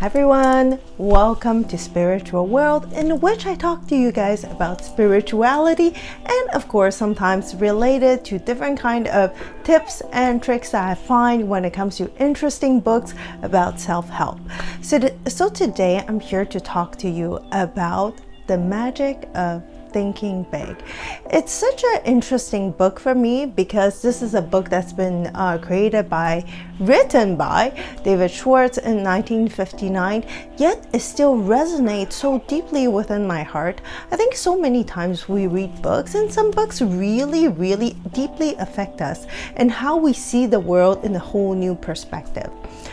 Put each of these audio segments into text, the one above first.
Hi everyone, welcome to Spiritual World, in which I talk to you guys about spirituality and of course sometimes related to different kind of tips and tricks that I find when it comes to interesting books about self-help. So today I'm here to talk to you about the magic of thinking big. It's such an interesting book for me because this is a book that's been written by David Schwartz in 1959, yet it still resonates so deeply within my heart. I think so many times we read books and some books really deeply affect us and how we see the world in a whole new perspective.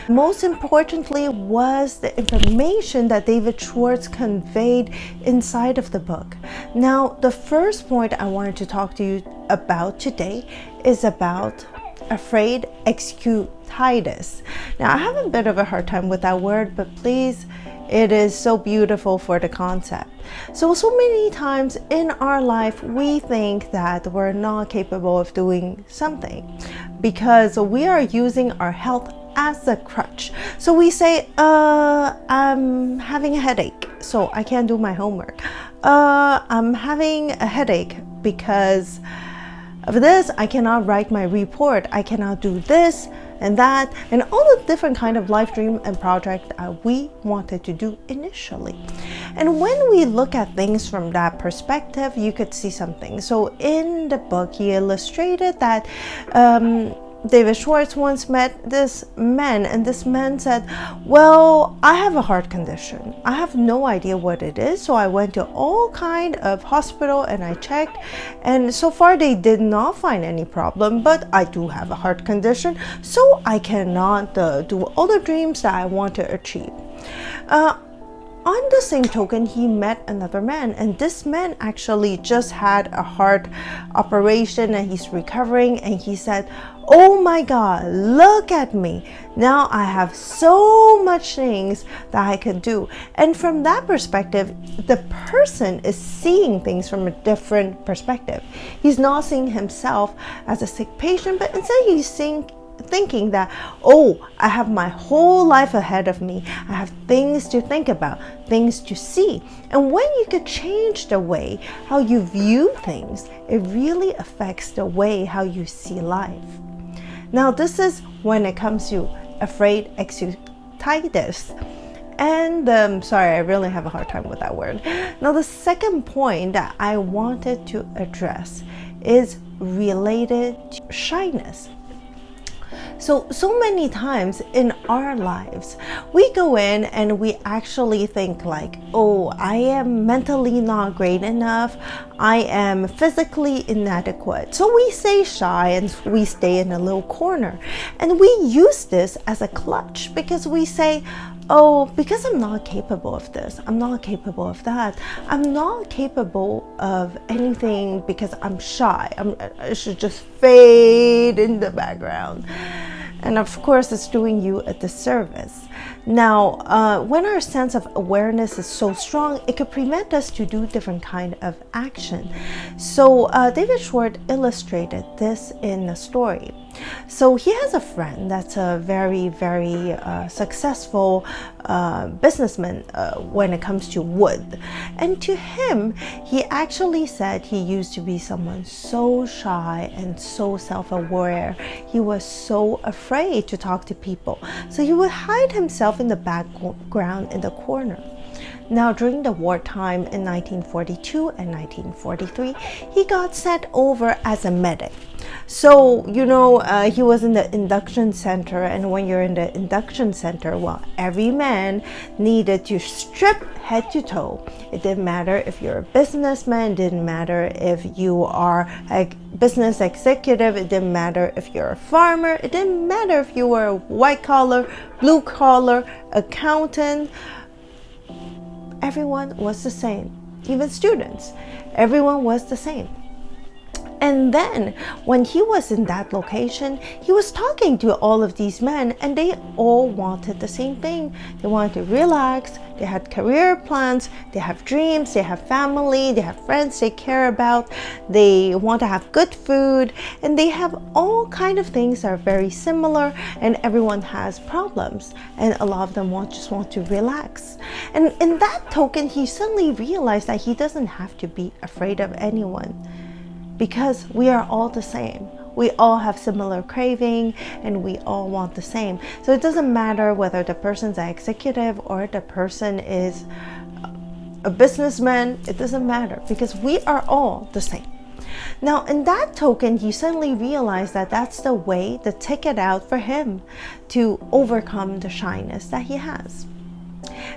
Most importantly was the information that David Schwartz conveyed inside of the book. Now, the first point I wanted to talk to you about today is about afraid Excutitus. Now, I have a bit of a hard time with that word, but please, it is so beautiful for the concept. So many times in our life, we think that we're not capable of doing something because we are using our health as a crutch. So we say, I'm having a headache, so I can't do my homework. I'm having a headache because of this, I cannot write my report. I cannot do this and that, and all the different kind of life dream and project we wanted to do initially. And when we look at things from that perspective, you could see something. So in the book, he illustrated that David Schwartz once met this man, and this man said, well, I have a heart condition. I have no idea what it is, so I went to all kind of hospital and I checked, and so far they did not find any problem, but I do have a heart condition, so I cannot do all the dreams that I want to achieve. On the same token, he met another man, and this man actually just had a heart operation and he's recovering, and he said, oh my God, look at me. Now I have so much things that I can do. And from that perspective, the person is seeing things from a different perspective. He's not seeing himself as a sick patient, but instead he's thinking that, oh, I have my whole life ahead of me. I have things to think about, things to see. And when you could change the way how you view things, it really affects the way how you see life. Now, this is when it comes to afraid Excutitus. And sorry, I really have a hard time with that word. Now, the second point that I wanted to address is related to shyness. So many times in our lives, we go in and we actually think like, oh, I am mentally not great enough. I am physically inadequate. So we stay shy and we stay in a little corner. And we use this as a clutch because we say, oh, because I'm not capable of this, I'm not capable of that, I'm not capable of anything because I'm shy. I should just fade in the background. And of course, it's doing you a disservice. Now, when our sense of awareness is so strong, it could prevent us to do different kind of action. So David Schwartz illustrated this in a story. So he has a friend that's a very successful businessman when it comes to wood. And to him, he actually said he used to be someone so shy and so self-aware. He was so afraid to talk to people. So he would hide himself in the background in the corner. Now, during the wartime in 1942 and 1943, he got sent over as a medic. So, he was in the induction center, and when you're in the induction center, well, every man needed to strip head to toe. It didn't matter if you're a businessman, it didn't matter if you are a business executive, it didn't matter if you're a farmer, it didn't matter if you were a white collar, blue collar, accountant. Everyone was the same, even students. Everyone was the same. And then when he was in that location, he was talking to all of these men, and they all wanted the same thing. They wanted to relax, they had career plans, they have dreams, they have family, they have friends they care about, they want to have good food, and they have all kind of things that are very similar, and everyone has problems, and a lot of them just want to relax. And in that token, he suddenly realized that he doesn't have to be afraid of anyone, because we are all the same. We all have similar craving, and we all want the same. So it doesn't matter whether the person's an executive or the person is a businessman. It doesn't matter, because we are all the same. Now, in that token, he suddenly realized that that's the way, the ticket out for him to overcome the shyness that he has.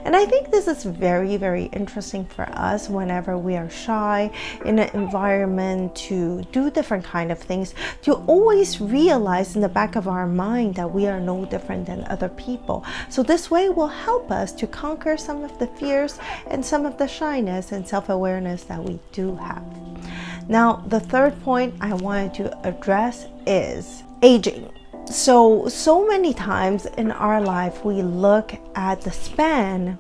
And I think this is very, very interesting for us whenever we are shy in an environment to do different kind of things, to always realize in the back of our mind that we are no different than other people. So this way will help us to conquer some of the fears and some of the shyness and self-awareness that we do have. Now, the third point I wanted to address is aging. So many times in our life, we look at the span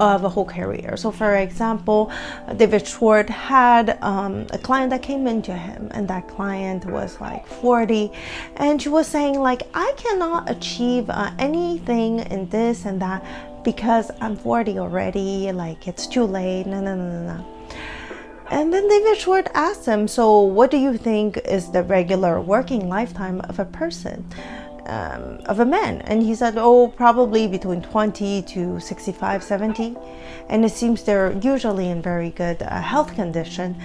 of a whole career. So for example, David Schwartz had a client that came into him, and that client was like 40, and she was saying like, I cannot achieve anything in this and that because I'm 40 already, like it's too late, no. And then David Schwartz asked him, so what do you think is the regular working lifetime of a person, of a man? And he said, oh, probably between 20 to 65, 70. And it seems they're usually in very good health condition.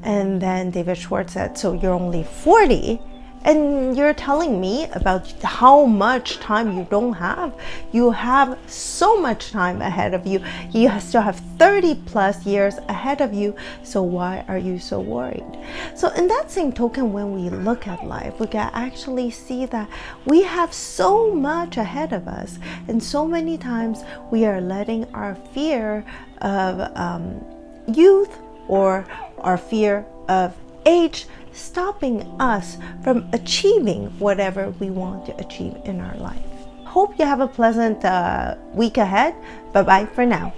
And then David Schwartz said, so you're only 40? And you're telling me about how much time you don't have? You have so much time ahead of you. You still have 30 plus years ahead of you. So why are you so worried? So in that same token, when we look at life, we can actually see that we have so much ahead of us. And so many times we are letting our fear of youth or our fear of age stopping us from achieving whatever we want to achieve in our life. Hope you have a pleasant week ahead. Bye-bye for now.